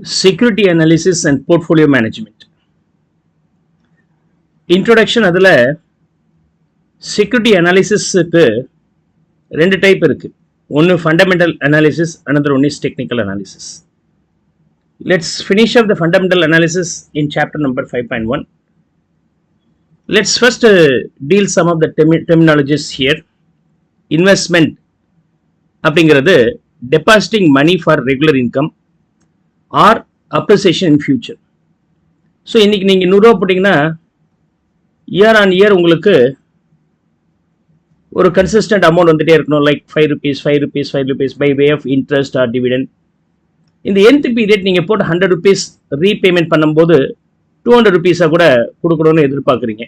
Security analysis and portfolio management. Introduction அதில் security analysis ரெண்டு type இருக்கு. ஒன்று fundamental analysis, another one is technical analysis. Let's finish up the fundamental analysis in chapter number 5.1. Let's first deal some of the terminologies here. Investment அப்படிங்கிறது depositing money for regular income or appreciation in future. So இன்னைக்கு நீங்கள் 100 ரூபா போட்டிங்கன்னா year on year உங்களுக்கு ஒரு consistent amount வந்துட்டே இருக்கணும், like 5 rupees by way of interest or dividend. இந்த nth பீரியட் நீங்கள் போட்டு 100 rupees ரீபேமெண்ட் பண்ணும்போது 200 rupees கூட கொடுக்கணும்னு எதிர்பார்க்குறீங்க.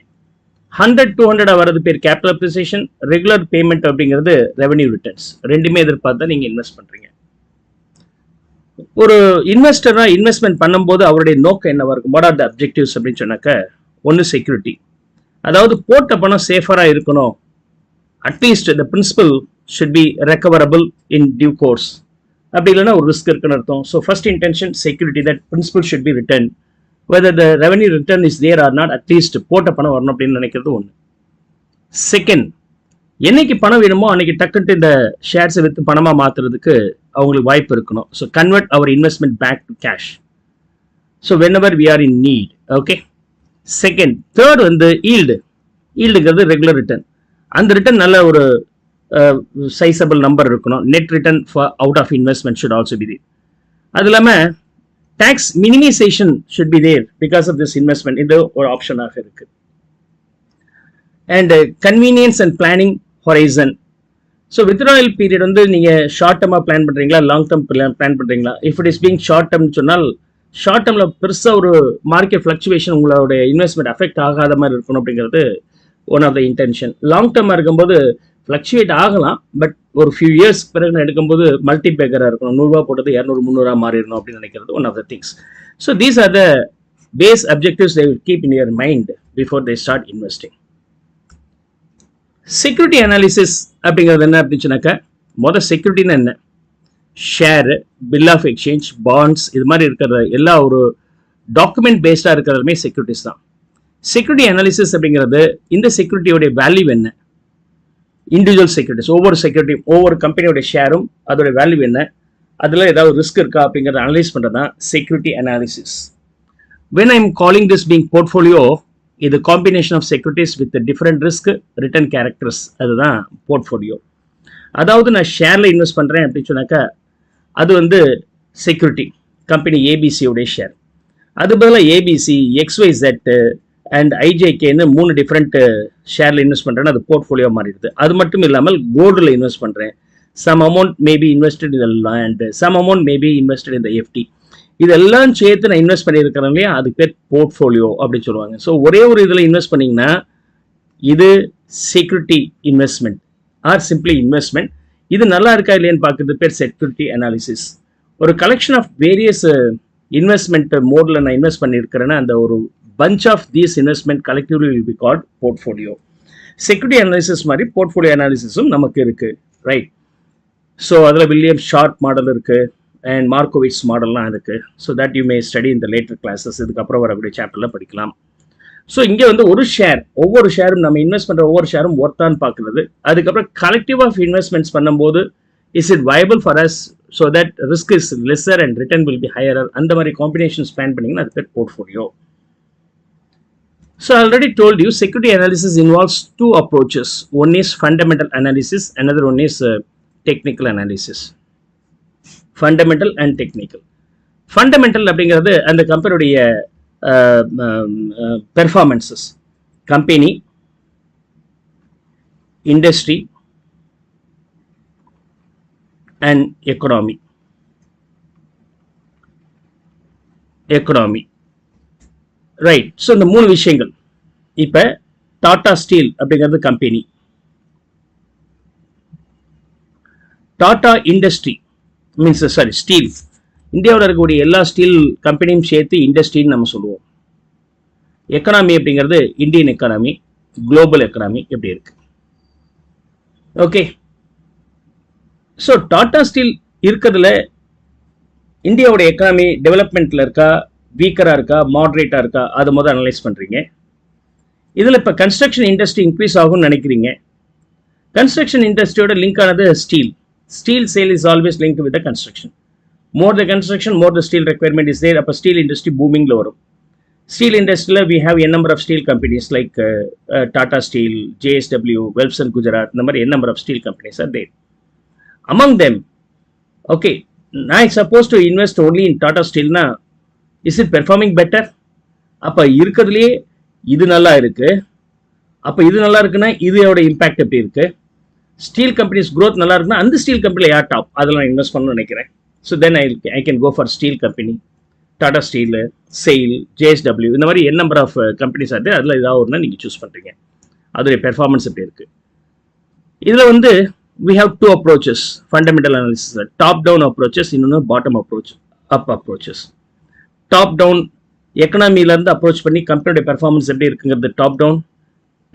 100-200 வரது பேர் கேபிட்டல் அப்ரிசியேஷன், ரெகுலர் பேமெண்ட் அப்படிங்கிறது ரெவன்யூ ரிட்டர்ன்ஸ். ரெண்டுமே எதிர்பார்த்தா நீங்கள் இன்வெஸ்ட் பண்ணுறீங்க. ஒரு இன்வெஸ்டரா இன்வெஸ்ட்மெண்ட் பண்ணும்போது அவருடைய நோக்கம் என்னவா இருக்கும்? வாட் ஆர் த அப்ஜெக்டிவ்ஸ் அப்படின்னு சொன்னாக்க, ஒன்று செக்யூரிட்டி, அதாவது போட்ட பணம் சேஃபராக இருக்கணும். At least the principal should be recoverable in due course. அப்படி இல்லைன்னா ஒரு ரிஸ்க் இருக்குன்னு அர்த்தம். So first intention security, that principal should be return. Whether the revenue return is there or not, at least போட்ட பணம் வரணும் அப்படின்னு நினைக்கிறது ஒன்று. செகண்ட், என்னைக்கு பணம் வேணுமோ அன்னைக்கு டக்குன்ட்டு இந்த ஷேர்ஸை விற்று பணமாக மாற்றுறதுக்கு அவங்களுக்கு வாய்ப்பு இருக்கணும். So convert our investment back to cash. So whenever we are in need. Okay. Second. Third வந்து ஈல்டுங்கிறது ரெகுலர் ரிட்டர்ன். அந்த ரிட்டர்ன் நல்ல ஒரு சைசபிள் நம்பர் இருக்கணும். Net return for out of investment should also be there. அது இல்லாமல் tax minimisation should be there because of this investment. இது ஒரு ஆப்ஷனாக இருக்கு. And convenience and planning horizon. So withdrawal period வந்து நீங்கள் ஷார்ட் டர்மாக பிளான் பண்ணுறீங்களா, லாங் டர்ம் பிளான் பண்ணுறீங்களா? If it is being short டர்ம்னு சொன்னால், ஷார்ட் டர்மில் பெருசாக ஒரு மார்க்கெட் ஃப்ளக்சுவேஷன் உங்களோட இன்வெஸ்ட்மெண்ட் அஃபெக்ட் ஆகாத மாதிரி இருக்கணும் அப்படிங்கிறது one of the intention. Long டர்மாக இருக்கும்போது ஃப்ளக்சுவேட் ஆகலாம், பட் ஒரு ஃபியூ இயர்ஸ் பிறகு எடுக்கும்போது மல்டி பேக்கராக இருக்கணும். 100 ரூபா போட்டது 200-300 மாறிடணும் அப்படின்னு நினைக்கிறது one of the things. So these are the base objectives they will keep in your mind before they start investing. Security analysis அப்படிங்கிறது என்ன அப்படின்னு சொன்னாக்கா, மொதல் செக்யூரிட்டின்னு என்ன? Share, bill of exchange, bonds, இது மாதிரி இருக்கிற எல்லா ஒரு டாக்குமெண்ட் பேஸ்டாக இருக்கிறதுமே செக்யூரிட்டிஸ் தான். செக்யூரிட்டி அனாலிசிஸ் அப்படிங்கிறது இந்த செக்யூரிட்டியோடைய வேல்யூ என்ன, இண்டிவிஜுவல் செக்யூரிட்டிஸ், ஒவ்வொரு கம்பெனியோட ஷேரும் அதோட வேல்யூ என்ன, அதில் ஏதாவது ரிஸ்க் இருக்கா அப்படிங்கிறத அனலைஸ் பண்ணுறது தான் security analysis. When I am calling this being portfolio, இது combination of securities with different risk return characters, அதுதான் போர்ட்ஃபோலியோ. அதாவது நான் ஷேரில் இன்வெஸ்ட் பண்ணுறேன் அப்படின்னு சொன்னாக்கா அது வந்து செக்யூரிட்டி, கம்பெனி ஏபிசியோடைய ஷேர். அது பதிலாக ஏபிசி, XYZ அண்ட் ஐஜேகேன்னு 3 டிஃப்ரெண்ட் ஷேரில் இன்வெஸ்ட் பண்ணுறேன்னு அது போர்ட்ஃபோலியோ மாறிடுது. அது மட்டும் இல்லாமல் கோல்டில் இன்வெஸ்ட் பண்ணுறேன். Some amount maybe invested in the land, some amount maybe invested in the FD. இதெல்லாம் சேர்த்து நான் இன்வெஸ்ட் பண்ணியிருக்கிறேன் இல்லையா, அதுக்கு பேர் போர்ட்ஃபோலியோ அப்படின்னு சொல்லுவாங்க. ஸோ ஒரே ஒரு இதில் இன்வெஸ்ட் பண்ணிங்கன்னா இது security investment or simply investment. இது நல்லா இருக்கா இல்லையான்னு பார்க்குறது பேர் செக்யூரிட்டி அனாலிசிஸ். ஒரு கலெக்ஷன் ஆஃப் வேரியஸ் இன்வெஸ்ட்மெண்ட் மோடில் நான் இன்வெஸ்ட் பண்ணியிருக்கிறேன்னா அந்த ஒரு bunch of these investment collectively will be called portfolio. Security analysis மாதிரி portfolio analysisம் நமக்கு இருக்கு, ரைட்? ஸோ அதில் வில்லியம் ஷார்ப் மாடல் இருக்கு அண்ட் மார்க்கோவிட்ஸ் மாடல்லாம் இருக்கு. So that you may study இந்த லேட்டர் கிளாஸஸ். இதுக்கப்புறம் வரக்கூடிய சாப்டரில் படிக்கலாம். ஸோ இங்கே வந்து ஒரு ஷேர், ஒவ்வொரு ஷேரும் நம்ம இன்வெஸ்ட் பண்ணுற ஒவ்வொரு ஷேரும் ஒர்த்தான்னு பார்க்குறது. அதுக்கப்புறம் கலெக்டிவ் ஆஃப் இன்வெஸ்ட்மெண்ட்ஸ் பண்ணும்போது is it viable for us, so that risk is lesser and return will be higher. அந்த மாதிரி காம்பினேஷன்ஸ் பிளான் பண்ணிங்கன்னா அது பேர் portfolio. So I already told you security analysis involves 2 approaches. One is fundamental analysis, another one is technical analysis. Fundamental and technical. Fundamental அப்படிங்கிறது அந்த கம்பெனியுடைய performances, company, industry and economy. Right. So இந்த 3 விஷயங்கள். இப்போ Tata steel அப்படிங்கிறது company, Tata industry means steel, இந்தியாவில் இருக்கக்கூடிய எல்லா ஸ்டீல் கம்பெனியும் சேர்த்து இண்டஸ்ட்ரின்னு நம்ம சொல்லுவோம். எக்கனாமி அப்படிங்கிறது இந்தியன் எக்கனாமி, குளோபல் எக்கனாமி எப்படி இருக்கு. ஓகே. ஸோ டாடா ஸ்டீல் இருக்கிறதுல இந்தியாவோட எக்கானமி டெவலப்மெண்ட்டில் இருக்கா, வீக்கராக இருக்கா, மாட்ரேட்டாக இருக்கா, அதை முதல் அனலைஸ் பண்ணுறீங்க. இதில் இப்போ கன்ஸ்ட்ரக்ஷன் இண்டஸ்ட்ரி இன்க்ரீஸ் ஆகும்னு நினைக்கிறீங்க. கன்ஸ்ட்ரக்ஷன் இண்டஸ்ட்ரியோட லிங்க் ஆனது steel. Steel sale is always link with the construction. More the construction, more the steel requirement is there. அப்போ ஸ்டீல் இண்டஸ்ட்ரி பூமிங்கில் வரும். ஸ்டீல் இண்டஸ்ட்ரியில் we have an number of steel companies like Tata steel, JSW, Welspun Gujarat, இந்த மாதிரி an number of steel companies are there. Among them, okay, நான் suppose to invest only in Tata ஸ்டீல்னா is it performing better? அப்போ இருக்கிறதுலையே இது நல்லா இருக்கு. அப்போ இது நல்லா இருக்குன்னா இதோட இம்பாக்ட் எப்படி இருக்கு? ஸ்டீல் கம்பெனிஸ் க்ரோத் நல்லா இருக்குன்னா அந்த ஸ்டீல் கம்பெனியில் யார் டாப், அதில் நான் இன்வெஸ்ட் பண்ணணும்னு நினைக்கிறேன். So then I can go for steel company, Tata steel, SAIL, JSW, இந்த மாதிரி என் நம்பர் ஆஃப் கம்பெனிஸ் ஆகுது. அதில் ஏதாவது ஒன்றா நீங்கள் சூஸ் பண்ணுறீங்க. அதோடைய பெர்ஃபார்மன்ஸ் எப்படி இருக்கு? இதில் வந்து we have two approaches, fundamental analysis, top down approaches, இன்னொன்று bottom approach, up approaches. Top down எக்கனாமியிலேருந்து அப்ரோச் பண்ணி கம்பெனியோட பெர்ஃபார்மன்ஸ் எப்படி இருக்குங்கிறது டாப் டவுன்.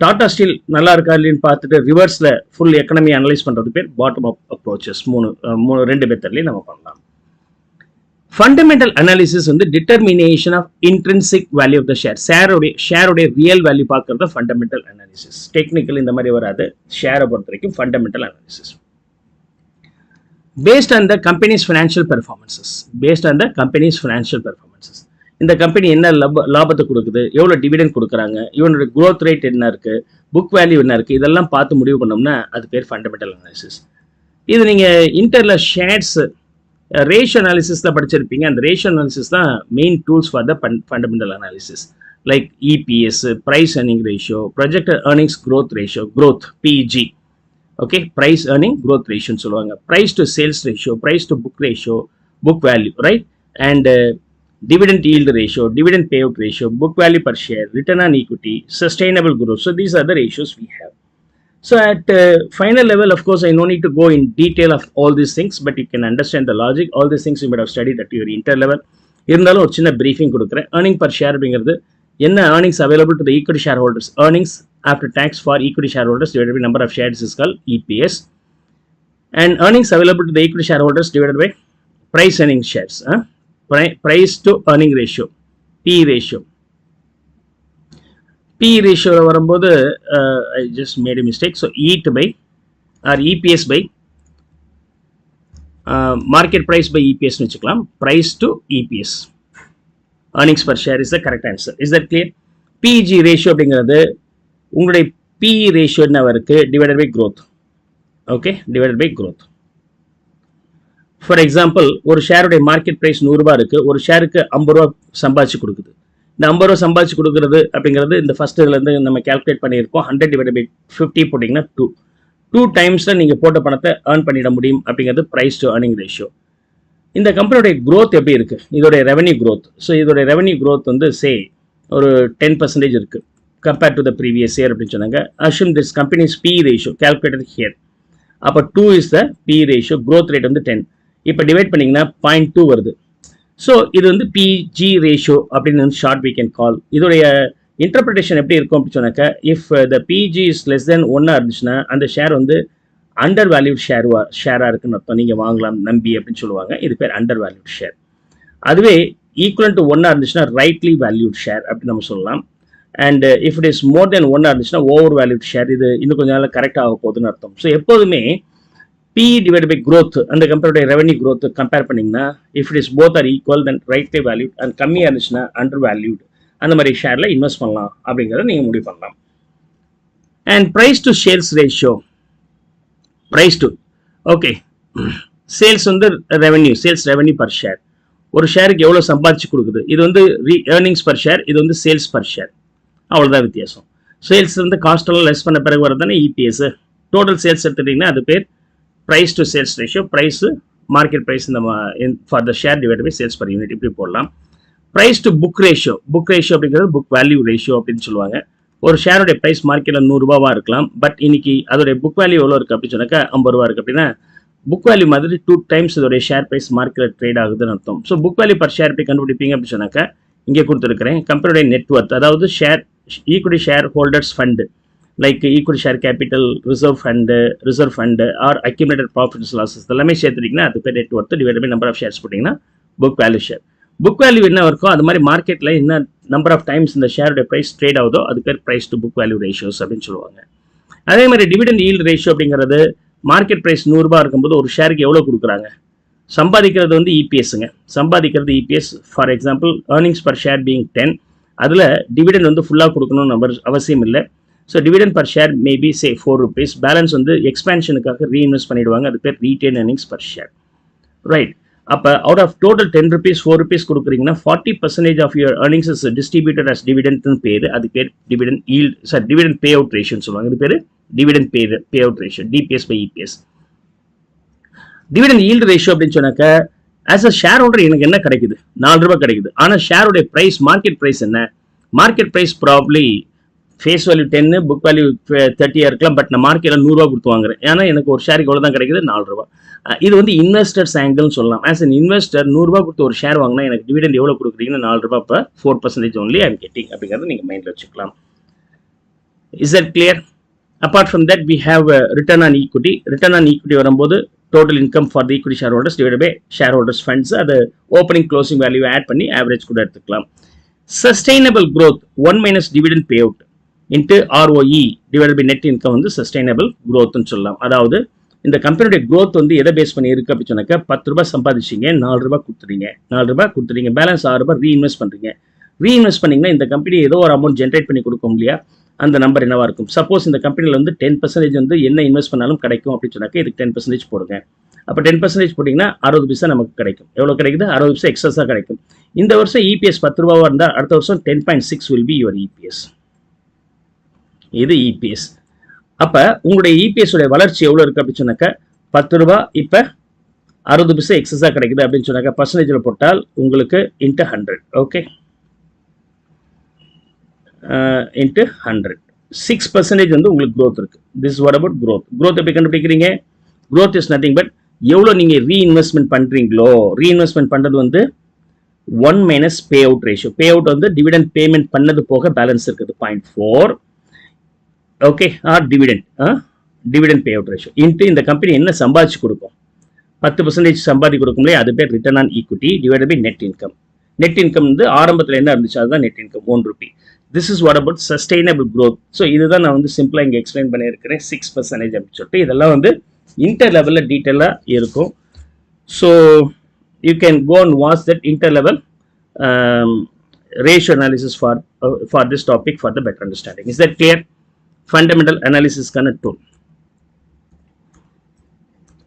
டாடா ஸ்டீல் நல்லா இருக்கா இல்லைன்னு பார்த்துட்டு ரிவர்ஸில் ஃபுல் எக்கனாமி அனலைஸ் பண்ணுறது பேர் பாட்டம் அப் அப்ரோச்சஸ். ரெண்டு மெத்தட்லேயும் நம்ம பண்ணலாம். ஃபண்டமெண்டல் அனாலிசிஸ் வந்து determination of intrinsic value of the ஷேரோடைய ரியல் வேல்யூ பார்க்கறது ஃபண்டமெண்டல் அனாலிசிஸ். டெக்னிக்கல் இந்த மாதிரி வராது. ஷேரை பொறுத்த வரைக்கும் fundamental analysis based on the company's financial performances. இந்த கம்பெனி என்ன லாபத்தை கொடுக்குது, எவ்வளோ டிவிடெண்ட் கொடுக்குறாங்க, இவனோட growth rate என்ன இருக்கு, புக் வேல்யூ என்ன இருக்கு, இதெல்லாம் பார்த்து முடிவு பண்ணோம்னா அது பேர் ஃபண்டமெண்டல் அனாலிசிஸ். இது நீங்கள் இன்டர்ல ஷேர்ஸ் ரேஷியோ அனாலிசிஸில் படிச்சிருப்பீங்க. அந்த ரேஷியோ அனாலிசிஸ் தான் main tools for the fundamental analysis. Like EPS, price earning ratio, projected earnings growth ratio, growth PEG. Okay, price earning growth ரேஷியோன்னு சொல்லுவாங்க. Price to sales ratio, price to book ratio, book value, right? And dividend yield ratio, dividend payout ratio, book value per share, return on equity, sustainable growth. So these are the ratios we have. So at final level, of course, I no need to go in detail of all these things, but you can understand the logic. All these things you might have studied at your inter level. இருந்தாலும் ஒரு சின்ன briefing கொடுக்குறேன். earning per share அப்படிங்கிறது என்ன? earnings available to the equity shareholders. earnings after tax for equity shareholders divided by number of shares is called EPS. And earnings available to the equity shareholders divided by price earning shares. Price to earning ratio, P ratio. P ratio வரும்போது I just made a mistake. So EAT by or EPS by market price by EPS வச்சுக்கலாம். Price to EPS, earnings per share is the correct answer. Is that clear? PEG ratio அப்படிங்கிறது உங்களுடைய PE ratio என்ன இருக்கு? Divided by growth. Okay, divided by growth. For example, ஒரு ஷேருடைய market price 100 ரூபா இருக்குது. ஒரு ஷேருக்கு 50 ரூபா சம்பாதிச்சு கொடுக்குது. இந்த 50 ரூபா சம்பாதிச்சு கொடுக்குறது அப்படிங்கிறது இந்த ஃபர்ஸ்ட் இதுலேருந்து நம்ம கேல்குலேட் பண்ணியிருக்கோம். 100 டிவைட் பை 50 போட்டிங்கன்னா 2 டைம்ஸில் நீங்கள் போட்ட பணத்தை ஏர்ன் பண்ணிட முடியும் அப்படிங்கிறது ப்ரைஸ் டு earning ரேஷியோ. இந்த கம்பெனியோடைய க்ரோத் எப்படி இருக்குது? இதோடைய ரெவன்யூ க்ரோத். ஸோ இதோடைய ரெவன்யூ க்ரோத் வந்து ஒரு 10% இருக்குது compared to the previous year அப்படின்னு சொன்னாங்க. Assume this companies PE ratio calculated here. அப்போ 2 is the PE ratio. Growth rate வந்து 10. இப்போ டிவைட் பண்ணிங்கன்னா 0.2 வருது. ஸோ இது வந்து PG ரேஷியோ அப்படின்னு ஷார்ட் we can call. இதோடைய இன்டர்பிரிட்டேஷன் எப்படி இருக்கும் அப்படின்னு சொன்னாக்க, if the PG is less than 1 இருந்துச்சுன்னா அந்த ஷேர் வந்து அண்டர் வேல்யூட் ஷேராக இருக்குன்னு அர்த்தம். நீங்கள் வாங்கலாம் நம்பி அப்படின்னு சொல்லுவாங்க. இது பேர் அண்டர் வேல்யூட் ஷேர். அதுவே ஈக்குவல் டு 1 இருந்துச்சுன்னா ரைட்லி வேல்யூட் ஷேர் அப்படின்னு நம்ம சொல்லலாம். And if it is more then 1 இருந்துச்சுன்னா ஓவர் வேல்யூட் ஷேர். இது இன்னும் கொஞ்சம் நாள் கரெக்ட் ஆக போகுதுன்னு அர்த்தம். ஸோ எப்போதுமே PE divided by growth, அந்த கம்பெனியோட ரெவன்யூ growth கம்பேர் பண்ணிங்கன்னா if it is both are equal then rightly valued, and கம்மியாக இருந்துச்சுன்னா அண்டர் வேல்யூட். அந்த மாதிரி ஷேரில் இன்வெஸ்ட் பண்ணலாம் அப்படிங்கிறத நீங்கள் முடிவு பண்ணலாம். And price to sales ratio, price to okay sales வந்து சேல்ஸ் ரெவன்யூ பர் ஷேர். ஒரு ஷேருக்கு எவ்வளோ சம்பாதிச்சு கொடுக்குது. இது வந்து earnings per share, இது வந்து சேல்ஸ் பர் ஷேர். அவ்வளோதான் வித்தியாசம். சேல்ஸ் வந்து காஸ்ட் எல்லாம் லெஸ் பண்ண பிறகு வரதானே EPS. டோட்டல் சேல்ஸ் எடுத்துட்டிங்கன்னா அது பேர் price to sales ratio. price market price for the share divided by sales per unit இப்படி போடலாம். price to book ratio அப்படிங்கிறது book value ratio அப்படின்னு சொல்லுவாங்க. ஒரு ஷேரோட பிரைஸ் மார்க்கெட்டில் 100 ரூபாவா இருக்கலாம். பட் இன்னைக்கு அதோடைய புக் வேல்யூ எவ்வளோ இருக்குது அப்படின்னு சொன்னாக்கா 50 ரூபா இருக்குது. அப்படின்னா புக் வேல்யூ மாதிரி 2 டைம்ஸ் இதோடைய ஷேர் பிரைஸ் மார்க்கெட்டில் ட்ரேட் ஆகுதுன்னு அர்த்தம். So book value per share எப்படி கண்டுபிடிப்பீங்க அப்படின்னு சொன்னாக்கா இங்கே கொடுத்துருக்கிறேன். கம்பெனியோட நெட்வொர்த், அதாவது equity share holders fund like equity share capital, reserve fund or accumulated profits losses எல்லாமே சேர்த்துட்டிங்கன்னா அது பேர் net worth divide by number of shares போட்டிங்கன்னா book value share. Book value என்ன இருக்கோ அது மாதிரி மார்க்கெட்டில் என்ன நம்பர் ஆஃப் டைம்ஸ் இந்த ஷேரோட ப்ரைஸ் ட்ரேட் ஆகுதோ அது பேர் price to book value ratios அப்படின்னு சொல்லுவாங்க. அதே மாதிரி டிவிடெண்ட் ஈல்டு ரேஷியோ அப்படிங்கிறது மார்க்கெட் ப்ரைஸ் 100 ரூபாய் இருக்கும்போது ஒரு ஷேருக்கு எவ்வளோ கொடுக்குறாங்க, சம்பாதிக்கிறது வந்து இபிஎஸ்ங்க, சம்பாதிக்கிறது EPS. For example earnings per share being 10, அதில் டிவிடெண்ட் வந்து ஃபுல்லாக கொடுக்கணும்னு அவசியம் இல்லை. So dividend per share maybe say 4 rupees, balance வந்து எக்ஸ்பேன்ஷனுக்காக ரீஇன்வெஸ்ட் பண்ணிடுவாங்க, அது பேர் retain earnings per share, right. அப்போ out of total 10 rupees 4 rupees கொடுக்குறீங்கன்னா 40% of your earnings is distributed as டிவிடெண்ட்னு பேர், அது பேர் dividend yield, sir dividend pay out ரேஷியோன்னு சொல்லுவாங்க, இது பேர் dividend pay out ratio, DPS by EPS. Dividend yield ratio அப்படின்னு சொன்னாக்க ஆஸ் அ ஷேர் ஹோல்டர் எனக்கு என்ன கிடைக்குது, 4 ரூபாய் கிடைக்குது. ஆனால் ஷேருடைய ப்ரைஸ், மார்க்கெட் ப்ரைஸ் என்ன, market price probably face value 10, book value 30 இருக்கலாம், பட் நான் மார்க்கெட்டில் 100 ரூபா கொடுத்து வாங்குறேன், ஏன்னா எனக்கு ஒரு ஷேருக்கு எவ்வளோ தான் கிடைக்குது, 4 ரூபா. இது வந்து இன்வெஸ்டர்ஸ் ஆங்கிள்னு சொல்லலாம். ஆஸ் அன் இன்வெஸ்டர் 100 ரூபா கொடுத்து ஒரு ஷேர் வாங்கினா எனக்கு டிவிடெண்ட் எவ்வளோ கொடுக்குறீங்கன்னா 4 ரூபா, இப்போ 4% ஒன்லி ஐம் கெட்டிங் அப்படிங்கிறத நீங்கள் மைண்டில் வச்சுக்கலாம். Is that clear? Apart from that we have return on equity. Return on equity வரும்போது total income for the equity share holders divide by share holders funds, அது ஓப்பனிங் க்ளோசிங் வேல்யூ ஆட் பண்ணி average கூட எடுத்துக்கலாம். Sustainable growth 1 minus dividend payout into ROE divided by net income வந்து sustainable growthன்னு சொல்லலாம். அதாவது இந்த கம்பெனியோட growth வந்து எதை பேஸ் பண்ணி இருக்கு அப்படின்னு சொன்னாக்க 10 ரூபாய் சம்பாதிச்சிங்க, 4 ரூபாய் கொடுத்துறீங்க, பேலன்ஸ் 6 ரூபாய் ரீஇன்வெஸ்ட் பண்ணுறீங்க. ரீஇன்வெஸ்ட் பண்ணிங்கன்னா இந்த கம்பெனி ஏதோ ஒரு அமௌண்ட் ஜென்ரேட் பண்ணி கொடுக்கும் இல்லையா, அந்த நம்பர் என்னவா இருக்கும். சப்போஸ் இந்த கம்பெனியில் வந்து 10% வந்து என்ன இன்வெஸ்ட் பண்ணாலும் கிடைக்கும் அப்படின்னு சொன்னாக்க இதுக்கு 10% போடுங்க. அப்போ 10% போட்டிங்கன்னா 60 பைசா நமக்கு கிடைக்கும். எவ்வளோ கிடைக்குது, 60 பைசா எக்ஸஸாக கிடைக்கும். இந்த வருஷம் இபிஎஸ் 10 ரூபாவாக இருந்தால் அடுத்த வருஷம் 10.6 வில் பி யுவர் இபிஎஸ். இது இபிஎஸ். அப்போ உங்களுடைய இபிஎஸ் உடைய வளர்ச்சி எவ்வளோ இருக்குது அப்படின்னு சொன்னாக்க 10 ரூபா இப்போ 60 பைசா எக்ஸஸாக கிடைக்குது அப்படின்னு சொன்னாக்க பர்சன்டேஜில் போட்டால் உங்களுக்கு இன்ட்டு 100, ஓகே, இன்ட்டு 100 6% வந்து உங்களுக்கு growth இருக்கு. திஸ் வாட் அபவுட் growth எப்படி கண்டுபிடிக்கிறீங்க? growth இஸ் நத்திங் பட் எவ்வளோ நீங்கள் ரீஇன்வெஸ்ட்மெண்ட் பண்ணுறீங்களோ, ரீஇன்வெஸ்ட்மெண்ட் பண்ணுறது வந்து 1 minus pay out ratio. Pay out வந்து டிவிடெண்ட் பேமெண்ட் பண்ணது போக பேலன்ஸ் இருக்குது 0.4, okay, or dividend pay out ratio into இந்த கம்பெனி என்ன சம்பாதிச்சு கொடுக்கும், 10% சம்பாதி கொடுக்கும் இல்லையா, அது பேர் return on equity divided by net income. Net income வந்து ஆரம்பத்தில் என்ன இருந்துச்சு அதுதான் net income, 1 rupee. This is what about sustainable growth. So இதுதான் நான் வந்து சிம்பிளாக இங்கே எக்ஸ்பிளைன் பண்ணியிருக்கிறேன் 6% அப்படின்னு சொல்லிட்டு. இதெல்லாம் வந்து இன்டர் லெவலில் டீட்டெயிலாக இருக்கும். So you can go and watch that inter level ratio analysis for this topic for the better understanding. Is that clear? Fundamental analysis kind of tool.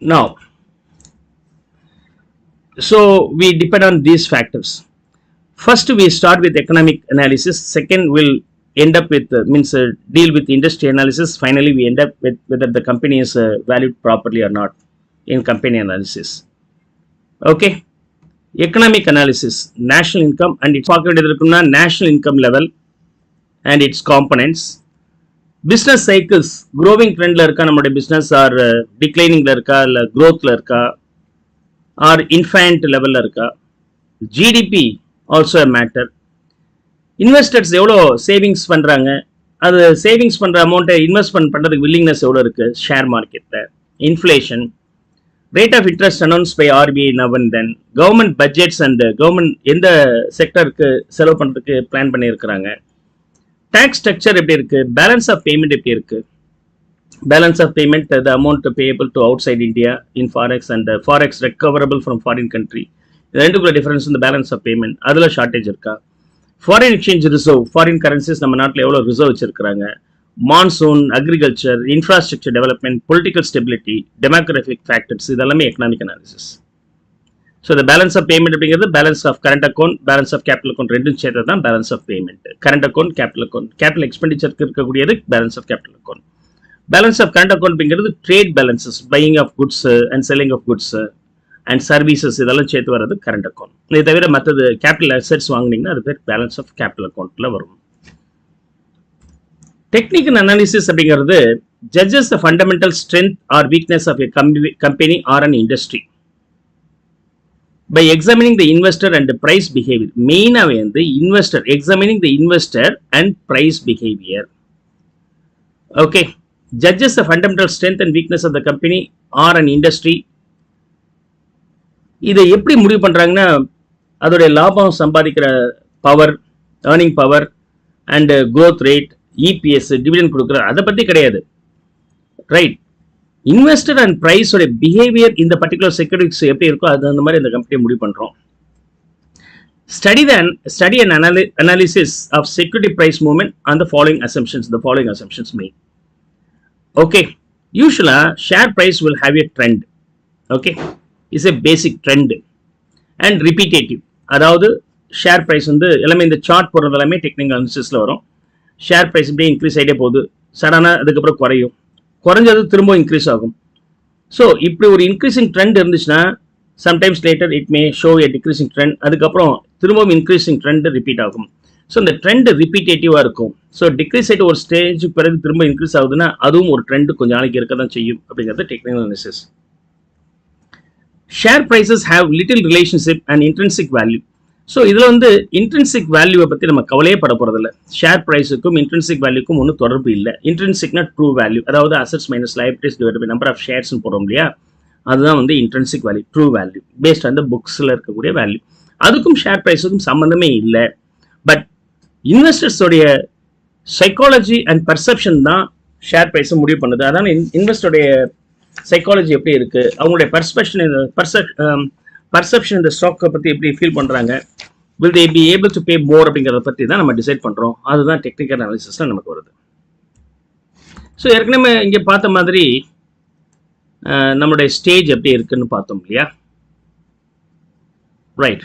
Now, so we depend on these factors. First we start with economic analysis, second we'll end up with deal with industry analysis, finally we end up with whether the company is valued properly or not in company analysis. Okay, economic analysis, national income and its national income level and its components. Business cycles, growing trend la irka nammade business or declining la irka illa growth la irka or infant level la irka. GDP also a matter. Investors எவ்வளோ savings பண்ணுறாங்க, அது savings பண்ணுற அமௌண்ட்டை investment பண்ணுறதுக்கு willingness எவ்வளோ இருக்குது share மார்க்கெட்டில். Inflation, rate of interest announce by RBI now and then, government budgets and government எந்த செக்டருக்கு செலவு பண்ணுறதுக்கு பிளான் பண்ணியிருக்கிறாங்க, டேக்ஸ் ஸ்ட்ரக்சர் எப்படி இருக்குது, பேலன்ஸ் ஆஃப் பேமெண்ட் எப்படி இருக்குது. Balance of payment the amount payable to outside India in forex and forex recoverable from foreign country. ரெண்டுக்குள்ள டிஃபரன்ஸ் இந்த பேலன்ஸ் ஆஃப் பேமெண்ட், அதில் ஷார்ட்டேஜ் இருக்கா. Foreign exchange reserve, foreign currencies நம்ம நாட்டில் எவ்வளோ reserve வச்சிருக்காங்க. Monsoon, agriculture, infrastructure development, political stability, demographic factors, இதெல்லாமே economic analysis. So இந்த பேலன்ஸ் ஆஃப் பேமெண்ட் அப்படிங்கிறது balance of current account, balance of capital account ரெண்டும் சேர்த்து தான் balance of payment. Current account, capital account, capital எக்ஸ்பெண்டிச்சருக்கு இருக்கக்கூடியது balance of capital account. Balance of current account அப்படிங்கிறது trade balances, buying of goods and selling of goods and services, இதெல்லாம் சேர்த்து வர்றது current account. இதை தவிர மற்றது கேபிட்டல் அசெட்ஸ் வாங்கினீங்கன்னா அது பேர் பேலன்ஸ் ஆஃப் கேபிட்டல் அக்கௌண்ட்ல வரும். டெக்னிக்கல் அனாலிசிஸ் அப்படிங்கிறது judges the fundamental strength or weakness of a company or an industry by examining the investor and the price behavior. மெயினாகவே வந்து investor, examining the investor and price behavior. Okay, judges the fundamental strength and weakness of the company or an industry. இதை எப்படி முடிவு பண்றாங்கன்னா அதோடைய லாபம் சம்பாதிக்கிற power, earning power and growth rate, EPS, dividend கொடுக்குற அதை பற்றி கிடையாது. ரைட், இன்வெஸ்டர் அண்ட் ப்ரைஸோட பிஹேவியர் இந்த பர்டிகுலர் செக்யூரிட்டிஸ் எப்படி இருக்கோ அது அந்த மாதிரி இந்த கம்பெனியை முடிவு பண்ணுறோம். Study and analysis of security price movement on the following assumptions made. Okay, usually share price will have a trend. Okay, it's a basic trend and repetitive. அதாவது ஷேர் பிரைஸ் வந்து எல்லாமே இந்த சார்ட் போடுறது எல்லாமே டெக்னிக்கல் அனாலிசிஸில் வரும். Share price இப்படியே increase ஆகிட்டே போகுது, சடனாக அதுக்கப்புறம் குறையும், குறைஞ்சது திரும்ப இன்க்ரீஸ் ஆகும். ஸோ இப்படி ஒரு இன்க்ரீசிங் ட்ரெண்ட் இருந்துச்சுன்னா sometimes later it may show a decreasing trend, அதுக்கப்புறம் திரும்பவும் இன்க்ரீசிங் ட்ரெண்ட் ரிப்பீட் ஆகும். ஸோ இந்த ட்ரெண்ட் ரிப்பீட்டேட்டிவாக இருக்கும். ஸோ டிக்ரீஸ் ஆகிட்டு ஒரு ஸ்டேஜ் பிறகு திரும்ப இன்க்ரீஸ் ஆகுதுன்னா அதுவும் ஒரு ட்ரெண்ட் கொஞ்சம் நாளைக்கு இருக்க தான் செய்யும் அப்படிங்கிறது technical analysis. Share prices have little relationship and intrinsic value. So இதில் வந்து இன்ட்ரென்சிக் வேல்யூவை பற்றி நம்ம கவலையே பட போகிறதில்ல. ஷேர் ப்ரைஸுக்கும் இன்ட்ரென்சிக் வேல்யூக்கும் ஒன்றும் தொடர்பு இல்லை. இன்ட்ரென்சிக்னா ட்ரூ வேல்யூ, அதாவது assets minus liabilities divided by number of ஷேர்ஸ்னு போடுறோம் இல்லையா, அதுதான் வந்து intrinsic value, true value based on the புக்ஸில் இருக்கக்கூடிய வேல்யூ. அதுக்கும் ஷேர் ப்ரைஸுக்கும் சம்மந்தமே இல்லை. பட் இன்வெஸ்டர்ஸோடைய சைக்காலஜி அண்ட் பர்செப்ஷன் தான் ஷேர் ப்ரைஸை முடிவு பண்ணுது. அதான் இன்வெஸ்டருடைய சைக்காலஜி எப்படி இருக்குது, அவங்களுடைய பர்செப்ஷன் இந்த ஸ்டாக்கை பற்றி எப்படி ஃபீல் பண்ணுறாங்க, will they be able to pay more அப்படிங்கிறத பற்றி தான் நம்ம டிசைட் பண்ணுறோம். அதுதான் டெக்னிக்கல் அனாலிசிஸில் நமக்கு வருது. ஸோ ஏற்கனவே இங்கே பார்த்த மாதிரி நம்மளுடைய ஸ்டேஜ் எப்படி இருக்குன்னு பார்த்தோம் இல்லையா. ரைட்,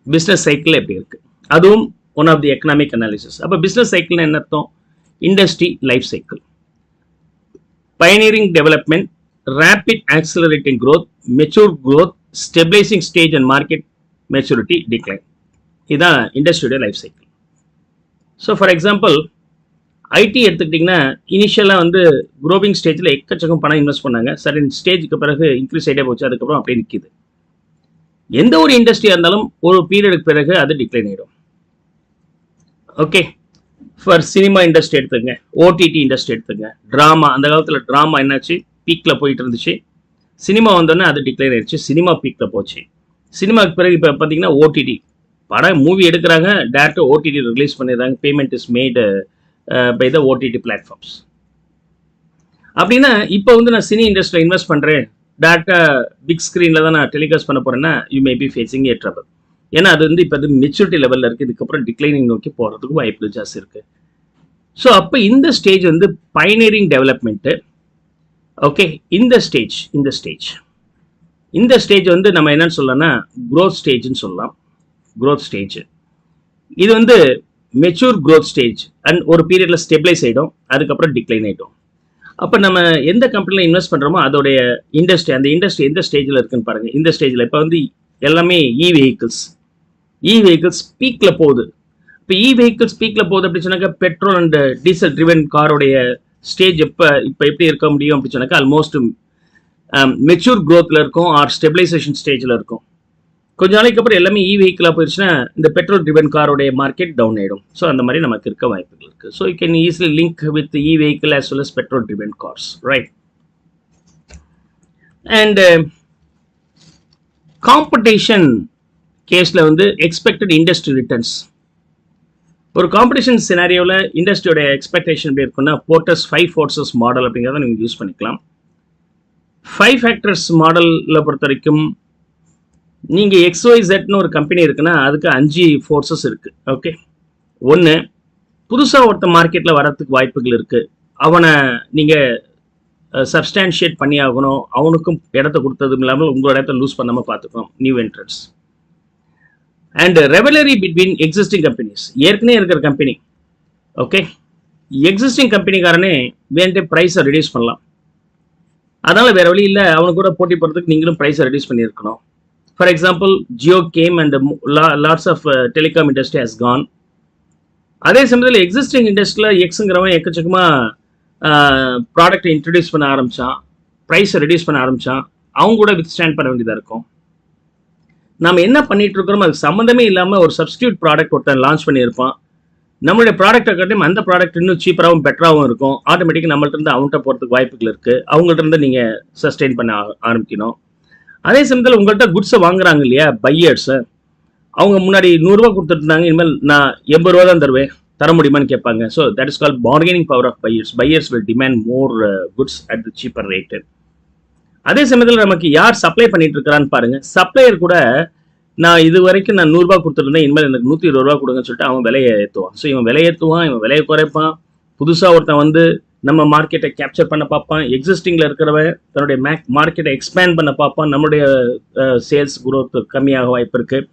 பிஸ்னஸ் சைக்கிள் எப்படி இருக்கு, அதுவும் one of the economic analysis. அப்போ பிஸ்னஸ் சைக்கிள்னு என்ன அர்த்தம்? Industry life cycle, pioneering development, rapid accelerating growth, mature growth, stabilizing stage and market maturity, decline. இதுதான் இண்டஸ்ட்ரியோட life cycle. So for example IT எடுத்துக்கிட்டிங்கன்னா இனிஷியலாக வந்து க்ரோவிங் ஸ்டேஜில் எக்கச்சக்கம் பணம் இன்வெஸ்ட் பண்ணாங்க. சடன் ஸ்டேஜுக்கு பிறகு இன்க்ரீஸ் ஆகிட்டே போச்சு, அதுக்கப்புறம் அப்படியே நிற்கிது. எந்த ஒரு இண்டஸ்ட்ரியாக இருந்தாலும் ஒரு பீரியடுக்கு பிறகு அது டிக்ளைன் ஆகிடும். ஓகே, ஃபார் சினிமா இண்டஸ்ட்ரி எடுத்துங்க, ஓடிடி இண்டஸ்ட்ரி எடுத்துங்க, ட்ராமா. அந்த காலத்தில் ட்ராமா என்னாச்சு, பீக்கில் போயிட்டு இருந்துச்சு. சினிமா வந்தோடனே அது டிக்ளைன் ஆயிடுச்சு, சினிமா பீக்கில் போச்சு. சினிமாவுக்கு பிறகு இப்போ பார்த்தீங்கன்னா ஓடிடி படம் மூவி எடுக்கிறாங்க, டேரக்டாக ஓடிடி ரிலீஸ் பண்ணிடுறாங்க, payment is made by the OTT platforms. அப்படின்னா இப்போ வந்து நான் சினி இண்டஸ்ட்ரியில் இன்வெஸ்ட் பண்ணுறேன், டேரக்டாக பிக் ஸ்க்ரீனில் தான் நான் டெலிகாஸ்ட் பண்ண போகிறேன்னா you may be facing A trouble. ஏன்னா அது வந்து இப்போ அது மெச்சூரிட்டி லெவலில் இருக்குது, இதுக்கப்புறம் டிக்ளைனிங் நோக்கி போகிறதுக்கு வாய்ப்பு ஜாஸ்தி இருக்குது. ஸோ அப்போ இந்த ஸ்டேஜ் வந்து பைனியரிங் டெவலப்மெண்ட்டு. ஓகே, இந்த ஸ்டேஜ் வந்து நம்ம என்னன்னு சொல்லலாம்னா க்ரோத் ஸ்டேஜ்னு சொல்லலாம். க்ரோத் ஸ்டேஜ் இது வந்து மெச்சூர் க்ரோத் ஸ்டேஜ் அண்ட் ஒரு பீரியடில் ஸ்டெபிளைஸ் ஆகிடும், அதுக்கப்புறம் டிக்ளைன் ஆகிடும். அப்போ நம்ம எந்த கம்பெனியில் இன்வெஸ்ட் பண்ணுறோமோ அதோடைய இண்டஸ்ட்ரி, அந்த இண்டஸ்ட்ரி எந்த ஸ்டேஜில் இருக்குன்னு பாருங்கள். இந்த ஸ்டேஜில் இப்போ வந்து எல்லாமே இ வெஹிக்கிள்ஸ் பீக்கில் போகுது. இப்போ இ வெஹிக்கிள்ஸ் பீக்கில் போகுது அப்படின்னு சொன்னாக்கா பெட்ரோல் அண்ட் டீசல் ட்ரிவன் காரோடைய ஸ்டேஜ் இப்போ எப்படி இருக்க முடியும் அப்படின்னு சொன்னாக்கா ஆல்மோஸ்ட் மெச்சூர் க்ரோத்தில் இருக்கும் ஆர் ஸ்டெபிலைசேஷன் ஸ்டேஜில் இருக்கும். கொஞ்ச நாளைக்கு அப்புறம் எல்லாமே இ வெஹிக்கிளாக போயிடுச்சுன்னா இந்த பெட்ரோல் ட்ரிவன் காரோடைய மார்க்கெட் டவுன் ஆகிடும். ஸோ அந்த மாதிரி நமக்கு இருக்க வாய்ப்புகள் இருக்குது. So you can easily link with e vehicle as well as petrol driven cars, right. And competition கேஸில் வந்து எக்ஸ்பெக்டட் இண்டஸ்ட்ரி ரிட்டர்ன்ஸ். ஒரு காம்படிஷன் சினாரியோவில் இண்டஸ்ட்ரியோட எக்ஸ்பெக்டேஷன் எப்படி இருக்குன்னா போர்ட்டர்ஸ் 5 forces மாடல் அப்படிங்கிறத நீங்கள் யூஸ் பண்ணிக்கலாம். 5 factors மாடலில் பொறுத்த வரைக்கும் நீங்கள் XYZன்னு ஒரு கம்பெனி இருக்குன்னா அதுக்கு 5 forces இருக்குது. ஓகே, ஒன்று புதுசாக ஒருத்த மார்க்கெட்டில் வரத்துக்கு வாய்ப்புகள் இருக்குது, அவனை நீங்கள் சப்ஸ்டான்ஷியேட் பண்ணி ஆகணும், அவனுக்கும் இடத்த கொடுத்ததும் இல்லாமல் உங்களோட இடத்த லூஸ் பண்ணாமல் பார்த்துக்கணும், new entrance. And rivalry between existing companies, ஏற்கனவே இருக்கிற கம்பெனி. ஓகே, எக்ஸிஸ்டிங் கம்பெனிக்காரனே வேண்டிய ப்ரைஸை ரெடியூஸ் பண்ணலாம், அதனால் வேறு வழி இல்லை, அவனுக்கு கூட போட்டி போகிறதுக்கு நீங்களும் ப்ரைஸை ரெடியூஸ் பண்ணியிருக்கணும். For example Jio came and lots of telecom industry has gone. அதே சமயத்தில் எக்ஸிஸ்டிங் இண்டஸ்ட்ரியில் எக்ஸுங்கிறவன் எக்கச்சக்கமாக ப்ராடக்டை இன்ட்ரடியூஸ் பண்ண ஆரம்பித்தான், ப்ரைஸை ரெடியூஸ் பண்ண ஆரம்பித்தான், அவங்க கூட வித் ஸ்டாண்ட் பண்ண வேண்டியதாக இருக்கும். நம்ம என்ன பண்ணிட்டு இருக்கிறோம் அது சம்மந்தமே இல்லாமல் ஒரு சப்ஸ்டியூட் ப்ராடக்ட் ஒருத்தன் லான்ச் பண்ணியிருப்பான், நம்மளுடைய ப்ராடக்டை காட்டியும் அந்த ப்ராடக்ட் இன்னும் சீப்பராகவும் பெட்டராகவும் இருக்கும், ஆட்டோமேட்டிக்காக நம்மள்ட்ட இருந்து அவன்கிட்ட போகிறதுக்கு வாய்ப்புகள் இருக்குது, அவங்கள்ட்ட இருந்து நீங்கள் சஸ்டெயின் பண்ண ஆரம்பிக்கணும். அதே சமயத்தில் உங்கள்கிட்ட குட்ஸை வாங்குறாங்க இல்லையா பையர்ஸ், அவங்க முன்னாடி 100 ரூபா கொடுத்துட்டு இருந்தாங்க, இனிமேல் நான் 80 ரூபா தான் தருவேன், தர முடியுமான்னு கேட்பாங்க. So that is call bargaining power of buyers. Buyers will demand more goods at the cheaper rate. அதே சமயத்தில் நமக்கு யார் சப்ளை பண்ணிட்டு இருக்கிறான்னு பாருங்க. சப்ளையர் கூட நான் இது வரைக்கும் நான் 100 ரூபா கொடுத்துருந்தேன், இனிமேல் எனக்கு 120 ரூபா கொடுங்கன்னு சொல்லிட்டு அவன் விலையை ஏற்றுவான். ஸோ இவன் விலையை ஏற்றுவான், இவன் விலையை குறைப்பான். புதுசாக ஒருத்தன் வந்து நம்ம மார்க்கெட்டை கேப்சர் பண்ண பார்ப்பான். எக்ஸிஸ்டிங்கில் இருக்கிறவன் தன்னுடைய மார்க்கெட்டை எக்ஸ்பேண்ட் பண்ண பார்ப்பான். நம்மளுடைய சேல்ஸ் குரோத் கம்மியாக வாய்ப்பு இருக்குது.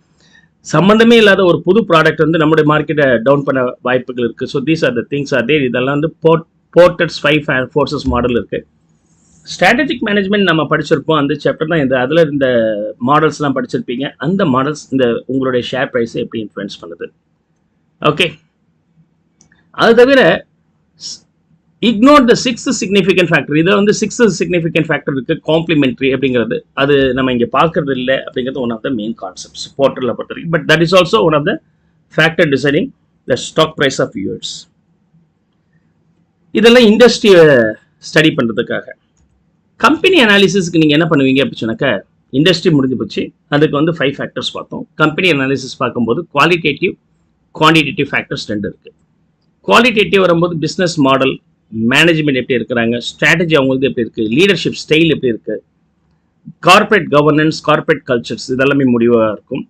சம்மந்தமே இல்லாத ஒரு புது ப்ராடக்ட் வந்து நம்மளுடைய மார்க்கெட்டை டவுன் பண்ண வாய்ப்புகள் இருக்குது. So these are the things are there. இதெல்லாம் வந்து போர்ட்டட்ஸ் 5 ஃபோர்ஸஸ் மாடல் இருக்குது. ஸ்ட்ராட்டஜிக் மேனேஜ்மெண்ட் நம்ம படிச்சிருப்போம், அந்த சாப்டர் தான் இது. அதில் இந்த மாடல்ஸ்லாம் படிச்சிருப்பீங்க. அந்த மாடல்ஸ் இந்த உங்களுடைய ஷேர் ப்ரைஸை எப்படி இன்ஃப்ளூயன்ஸ் பண்ணுது. ஓகே, அது தவிர இக்னோர் த 6th சிக்னிஃபிகன்ட் ஃபேக்டர். இதில் வந்து 6th சிக்னிஃபிகன்ட் ஃபேக்டர் இருக்குது, காம்ப்ளிமெண்ட்ரி அப்படிங்கிறது. அது நம்ம இங்கே பார்க்கறது இல்லை அப்படிங்கிறது one of the main concepts போர்ட்டலில் பொறுத்த வரைக்கும். But that is also one of the factor deciding the stock price of US. இதெல்லாம் இண்டஸ்ட்ரியை ஸ்டடி பண்ணுறதுக்காக. கம்பெனி அனாலிசிஸ்க்கு நீங்கள் என்ன பண்ணுவீங்க அப்படின்னு சொன்னாக்கா, இண்டஸ்ட்ரி முடிஞ்சு போச்சு, அதுக்கு வந்து 5 ஃபேக்டர்ஸ் பார்த்தோம். கம்பெனி அனாலிசிஸ் பார்க்கும்போது குவாலிட்டேட்டிவ், குவான்டிடேட்டிவ் ஃபேக்டர்ஸ் 2 இருக்குது. குவாலிட்டேட்டிவ் வரும்போது பிஸ்னஸ் மாடல், மேனேஜ்மெண்ட் எப்படி இருக்கிறாங்க, ஸ்ட்ராட்டஜி அவங்களுக்கு எப்படி இருக்குது, லீடர்ஷிப் ஸ்டைல் எப்படி இருக்குது, கார்பரேட் கவர்னன்ஸ், கார்பரேட் கல்ச்சர்ஸ், இதெல்லாமே முடிவாக இருக்கும்.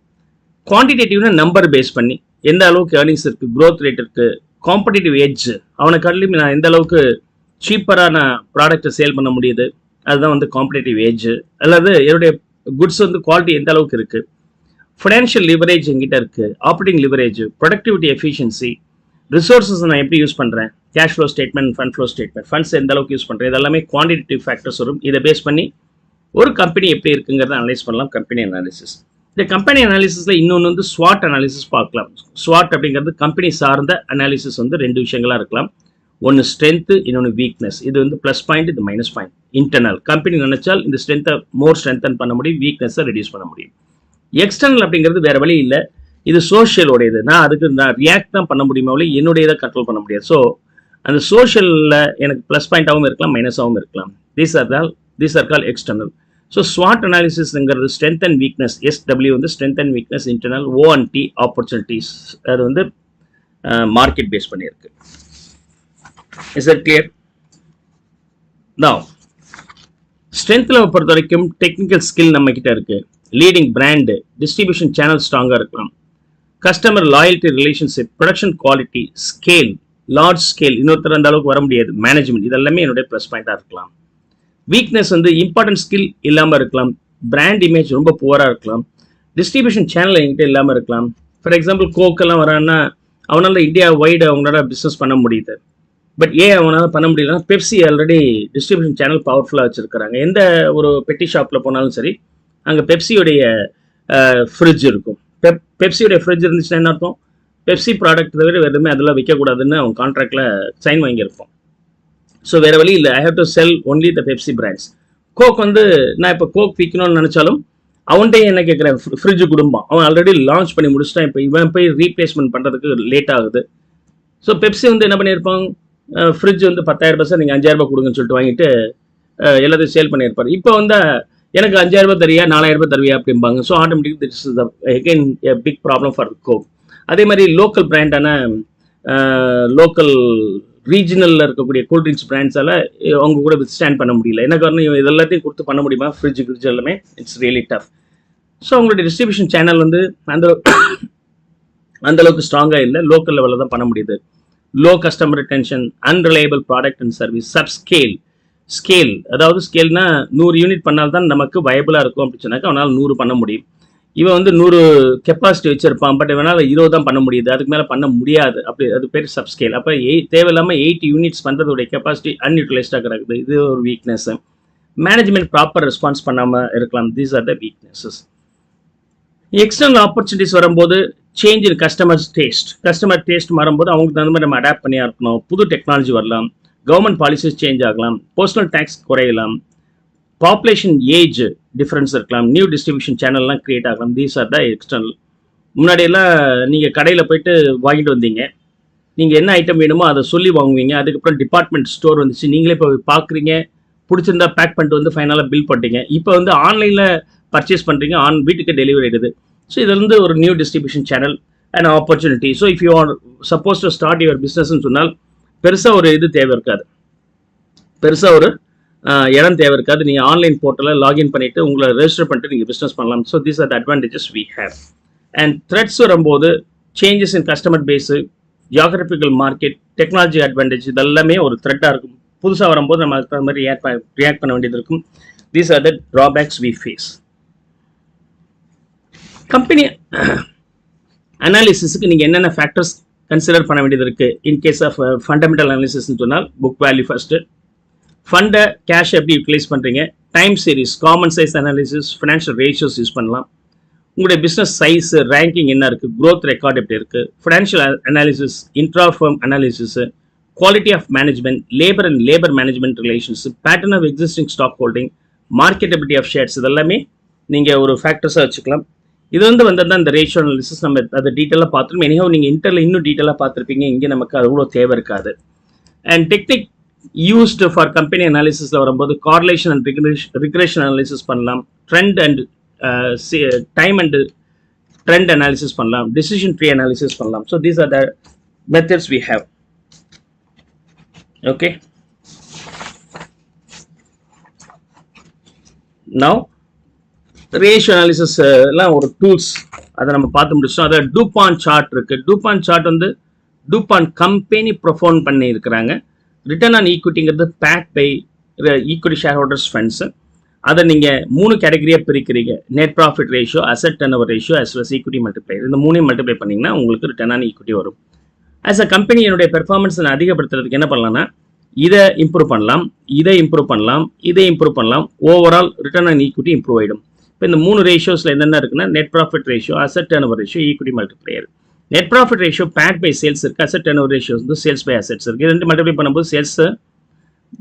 குவான்டிடேட்டிவ்னா நம்பர் பேஸ் பண்ணி எந்த அளவுக்கு ஏர்னிங்ஸ் இருக்குது, க்ரோத் ரேட் இருக்குது, காம்படிட்டிவ் எட்ஜ், அவனை கடலையும் நான் எந்த அளவுக்கு சீப்பராக நான் ப்ராடக்ட்டை சேல் பண்ண முடியுது, அதுதான் வந்து காம்படிட்டிவ் ஏஜ். அல்லது என்னுடைய குட்ஸ் வந்து குவாலிட்டி எந்த அளவுக்கு இருக்குது, ஃபினான்ஷியல் லிவரேஜ் எங்கிட்ட இருக்குது, operating leverage, productivity efficiency, resources நான் எப்படி யூஸ் பண்ணுறேன், cash flow statement, fund flow statement, funds எந்த அளவுக்கு யூஸ் பண்ணுறேன், இதெல்லாமே குவான்டிடேட்டிவ் ஃபேக்டர்ஸ் வரும். இதை பேஸ் பண்ணி ஒரு கம்பெனி எப்படி இருக்குங்கிறத அனலைஸ் பண்ணலாம் கம்பெனி அனாலிசிஸ். இந்த கம்பெனி அனாலிசிஸில் இன்னொன்று வந்து ஸ்வாட் அனாலிசிஸ் பார்க்கலாம். ஸ்வாட் அப்படிங்கிறது கம்பெனி சார்ந்த அனாலிசிஸ் வந்து 2 விஷயங்களாக இருக்கலாம். ஒன்று ஸ்ட்ரென்த்து, இன்னொன்று வீக்னஸ். இது வந்து ப்ளஸ் பாயிண்ட், இது மைனஸ் பாயிண்ட். இன்டர்னல் கம்பெனி நினைச்சால் இந்த ஸ்ட்ரென்த்தை மோர் ஸ்ட்ரென்தன் பண்ண முடியும், வீக்னஸை ரெடியூஸ் பண்ண முடியும். எக்ஸ்டர்னல் அப்படிங்கிறது வேற வழி இல்லை, இது சோஷியலோடையது. நான் ரியாக்ட் தான் பண்ண முடியுமே, என்னுடையதை கண்ட்ரோல் பண்ண முடியாது. ஸோ அந்த சோஷியலில் எனக்கு ப்ளஸ் பாயிண்டாகவும் இருக்கலாம், மைனஸாகவும் இருக்கலாம். These are call external. So ஸ்வாட் அனாலிசிஸ்ங்கிறது ஸ்ட்ரென்த் அண்ட் வீக்னஸ். SW வந்து strength and weakness, internal. ONT opportunities, அது வந்து மார்க்கெட் பேஸ் பண்ணியிருக்கு. Is that clear? Now, ஸ்ட்ரென்த்தில் பொறுத்த வரைக்கும் டெக்னிக்கல் ஸ்கில் நம்ம கிட்ட இருக்கு, லீடிங் பிராண்டு, டிஸ்ட்ரிபியூஷன் சேனல் ஸ்ட்ராங்காக இருக்கலாம், customer loyalty relationship, production quality, scale, large scale, இன்னொருத்தர் அந்த அளவுக்கு வர முடியாது, மேனேஜ்மெண்ட், இதெல்லாமே என்னுடைய ப்ளஸ் பாயிண்டாக இருக்கலாம். வீக்னஸ் வந்து இம்பார்ட்டன்ட் ஸ்கில் இல்லாமல் இருக்கலாம், பிராண்ட் இமேஜ் ரொம்ப புவராக இருக்கலாம், டிஸ்ட்ரிபியூஷன் சேனல் என்கிட்ட இல்லாமல் இருக்கலாம். ஃபார் எக்ஸாம்பிள் கோக்கெல்லாம் வரான்னா அவனால் இந்தியா வைடு அவங்களோட பிஸ்னஸ் பண்ண முடியுது. பட் ஏன் அவனால் பண்ண முடியலன்னா, பெப்சி ஆல்ரெடி டிஸ்ட்ரிபியூஷன் சேனல் பவர்ஃபுல்லாக வச்சுருக்கிறாங்க. எந்த ஒரு பெட்டி ஷாப்பில் போனாலும் சரி, அங்கே பெப்சியோடைய ஃப்ரிட்ஜ் இருக்கும். பெப்சியோடைய ஃப்ரிட்ஜ் இருந்துச்சுன்னா என்ன அர்த்தம், பெப்சி ப்ராடக்ட் தவிர எதுவுமே அதெல்லாம் விற்கக்கூடாதுன்னு அவங்க கான்ட்ராக்டில் சைன் வாங்கியிருப்போம். ஸோ வேறு வழி இல்லை, I have to sell only the Pepsi brands. Coke வந்து நான் இப்போ கோக் விற்கணும்னு நினச்சாலும் அவன்கிட்ட என்ன கேட்குறேன், ஃப்ரிட்ஜு குடும்பம் அவன் ஆல்ரெடி லான்ச் பண்ணி முடிச்சுட்டான், இப்போ இவன் போய் ரீப்ளேஸ்மெண்ட் பண்ணுறதுக்கு லேட் ஆகுது. ஸோ பெப்சி வந்து என்ன பண்ணியிருப்பாங்க, ஃப்ரிட்ஜ் வந்து 10,000 ரூபாய் சார், நீங்கள் 5,000 ரூபாய் கொடுங்கன்னு சொல்லிட்டு வாங்கிட்டு எல்லாத்தையும் சேல் பண்ணியிருப்பார். இப்போ வந்து எனக்கு 5,000 ரூபாய் தருவியா, 4,000 ரூபாய் தருவியா அப்படிம்பாங்க. So automatic this is again a big problem for Coke. அதே மாதிரி லோக்கல் பிராண்டான லோக்கல் ரீஜனலில் இருக்கக்கூடிய கூல்ட்ரிங்க்ஸ் பிராண்ட்ஸால் அவங்க கூட ஸ்டாண்ட் பண்ண முடியல. என்ன காரணம், இது எல்லாத்தையும் கொடுத்து பண்ண முடியுமா, ஃப்ரிட்ஜ் எல்லாமே இட்ஸ் ரியலி டஃப். ஸோ அவங்களுடைய டிஸ்ட்ரிபியூஷன் சேனல் வந்து அந்தளவுக்கு ஸ்ட்ராங்காக இல்லை, லோக்கல் லெவலில் தான் பண்ண முடியுது. Low customer retention, unreliable product and service, scale, அதாவது ஸ்கேல்னா 100 யூனிட் பண்ணால்தான் நமக்கு வயபிளாக இருக்கும் அப்படின்னு சொன்னாக்கா அவனால் 100 பண்ண முடியும். இவன் வந்து 100 கெப்பாசிட்டி வச்சிருப்பான், பட் இவனால் 20 தான் பண்ண முடியுது, அதுக்கு மேலே பண்ண முடியாது. அப்படி அது பேர் சப்ஸ்கேல். அப்போ தேவையில்லாமல் 80 யூனிட்ஸ் பண்ணுறதுடைய கெப்பாசிட்டி அன்யூட்டிலைஸ்டாக கிடக்குது, இது ஒரு வீக்னஸ். மேனேஜ்மெண்ட் ப்ராப்பர் ரெஸ்பான்ஸ் பண்ணாமல் இருக்கலாம், these are the weaknesses. External opportunities வரும்போது சேஞ்ச் இன் கஸ்டமர் டேஸ்ட் வரும்போது அவங்களுக்கு தகுந்த மாதிரி நம்ம அடாப்ட் பண்ணியா இருக்கணும். புது டெக்னாலஜி வரலாம், கவர்மெண்ட் பாலிசிஸ் சேஞ்ச் ஆகலாம், பர்சனல் டேக்ஸ் குறையலாம், பாப்புலேஷன் ஏஜ் டிஃப்ரென்ஸ் இருக்கலாம், நியூ டிஸ்ட்ரிபியூஷன் சேனல்லாம் கிரியேட் ஆகலாம். These are the external. முன்னாடியெல்லாம் நீங்கள் கடையில் போயிட்டு வாங்கிட்டு வந்தீங்க, நீங்கள் என்ன ஐட்டம் வேணுமோ அதை சொல்லி வாங்குவீங்க. அதுக்கப்புறம் டிபார்ட்மெண்ட் ஸ்டோர் வந்துச்சு, நீங்களே இப்போ பார்க்குறீங்க, பிடிச்சிருந்தா பேக் பண்ணிட்டு வந்து ஃபைனலாக பில் போட்டீங்க. இப்போ வந்து ஆன்லைனில் பர்ச்சேஸ் பண்ணுறீங்க, வீட்டுக்கு டெலிவரி ஆகிடுது. ஸோ இது வந்து ஒரு new distribution channel and opportunity. So if you are suppose to start your பிஸ்னஸ்ன்னு சொன்னால் பெருசாக ஒரு இது தேவை இருக்காது, பெருசாக ஒரு இடம் தேவை இருக்காது. நீங்கள் ஆன்லைன் போர்ட்டலில் லாகின் பண்ணிவிட்டு உங்களை ரெஜிஸ்டர் பண்ணிட்டு நீங்கள் பிஸ்னஸ் பண்ணலாம். So these are the advantages we have. And threats வரும்போது changes in customer base, geographical market, technology advantage, இதெல்லாமே ஒரு த்ரெட்டாக இருக்கும். புதுசாக வரும்போது நம்ம அதுக்கு மாதிரி ரியாக்ட் பண்ண வேண்டியது இருக்கும். These are the drawbacks we face. Company அனாலிசிஸுக்கு நீங்கள் என்னென்ன ஃபேக்டர்ஸ் கன்சிடர் பண்ண வேண்டியது இருக்குது? இன் கேஸ் ஆஃப் ஃபண்டமெண்டல் அனாலிசிஸ்ன்னு சொன்னால் புக் வேல்யூ ஃபஸ்ட்டு, ஃபண்டை கேஷ் எப்படி யூட்டிலைஸ் பண்ணுறீங்க, time series, common size analysis, financial ratios use பண்ணலாம். உங்களுடைய பிஸ்னஸ் சைஸ் ரேங்கிங் என்ன இருக்குது, க்ரோத் ரெக்கார்ட் எப்படி இருக்குது, financial analysis, intrafirm analysis, quality of management, labour and labour management relations, pattern of existing stock holding, marketability of shares, இதெல்லாமே நீங்கள் ஒரு ஃபேக்டர்ஸாக வச்சுக்கலாம். இது வந்து தான் இந்த ரேஷியோ அனாலிசிஸ் நம்ம அதை டீட்டெயிலாக பார்த்துருக்கோம். எனிஹவ் நீங்கள் இன்டர்ல இன்னும் டீட்டெயிலாக பார்த்துருப்பீங்க. இங்கே நமக்கு அது அவ்வளோ தேவை இருக்காது. And technique used for company அனாலிசிஸில் வரும்போது கார்லேஷன் அண்ட் ரிக்ரெஷன் அனாலிசிஸ் பண்ணலாம், trend and time and trend analysis பண்ணலாம், டிசிஷன் ட்ரீ அனாலிசிஸ் பண்ணலாம். So these are the methods we have. Okay, now ratio analysis எல்லாம் ஒரு டூல்ஸ், அதை நம்ம பார்த்து முடிச்சோம். அதை டூபான் சார்ட் இருக்கு. டூபான் சார்ட் வந்து டூபான் கம்பெனி ப்ரொஃபோன் பண்ணி இருக்கிறாங்க. ரிட்டர்ன் ஆன் ஈக்விட்டிங்கிறது back by equity share holders funds. அதை நீங்கள் 3 கேட்டகரியாக பிரிக்கிறீங்க. Net profit ratio, asset turnover ratio, as well as equity multiplier. இந்த 3 மல்டிப்ளை பண்ணிங்கன்னா உங்களுக்கு ரிட்டர்ன் ஆன் ஈக்விட்டி வரும். ஆஸ் அ கம்பெனியினுடைய பெர்ஃபார்மன்ஸ் அதிகப்படுத்துறதுக்கு என்ன பண்ணலாம்னா, இதை இம்ப்ரூவ் பண்ணலாம், இதை இம்ப்ரூவ் பண்ணலாம், இதை இம்ப்ரூவ் பண்ணலாம். Overall return on equity improve ஆகிடும். இப்போ இந்த 3 ரேஷியோஸில் என்னென்ன இருக்குன்னா, net profit ratio, asset turnover ratio, equity multiplier. Net profit ratio back by sales இருக்குது, அசெட் டர்ன்ஓவர் ரேஷியோ வந்து சேல்ஸ் பை அசெட்ஸ் இருக்குது. 2 மல்டிப்ளை பண்ணும்போது சேல்ஸ்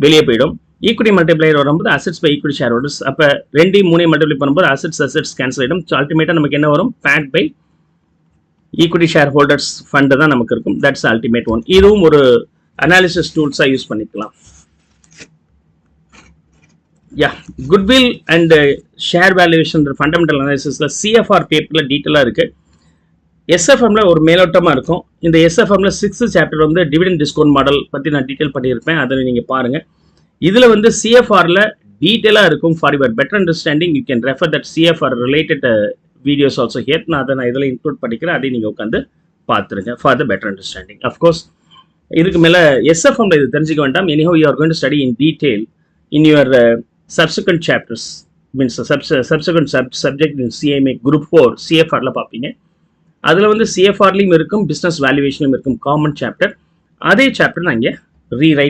வெளியே போயிடும். ஈக்விட்டி மல்டிப்ளையர் வரும்போது assets by equity share holders. அப்போ 2 3 மல்டிப்ளை பண்ணும்போது அசெட்ஸ் கேன்சல் ஆகிடும். ஸோ அல்டிமேட்டாக நமக்கு என்ன வரும், back by equity share holders fund தான் நமக்கு இருக்கும். That's ultimate one. இதுவும் ஒரு அனாலிசிஸ் டூல்ஸாக யூஸ் பண்ணிக்கலாம். Goodwill and share valuation fundamental அனாலிசிஸில் சிஎஃப்ஆர் பேப்பரில் டீட்டெயிலாக இருக்குது. எஸ்எஃப்எம்ல ஒரு மேலோட்டமாக இருக்கும். இந்த எஸ்எஃப்எம்ல 6th சாப்டர் வந்து டிவிடெண்ட் டிஸ்கவுண்ட் மாடல் பற்றி நான் டீட்டெயில் பண்ணியிருப்பேன். அதை நீங்கள் பாருங்கள். இதில் வந்து சிஎஃப்ஆரில் டீட்டெயிலாக இருக்கும். For your better understanding you can refer that CFR related videos also here. நான் இதில் இன்க்ளூட் பண்ணிக்கிறேன். அதை நீங்கள் உட்காந்து பார்த்துருங்க for the better understanding. Of course இதுக்கு மேலே எஸ்எஃப்எம்ல இது தெரிஞ்சுக்க வேண்டாம். Anyhow you are going to study in detail in your subsequent chapters, means subsequent subject in CMA Group 4 CFRல பார்ப்பீங்க. அதில் வந்து CFRலையும் இருக்கும், பிஸ்னஸ் வேல்யூவேஷனும் இருக்கும், காமன் சாப்டர். அதே சாப்டர் நான் இங்கே ரீரைட்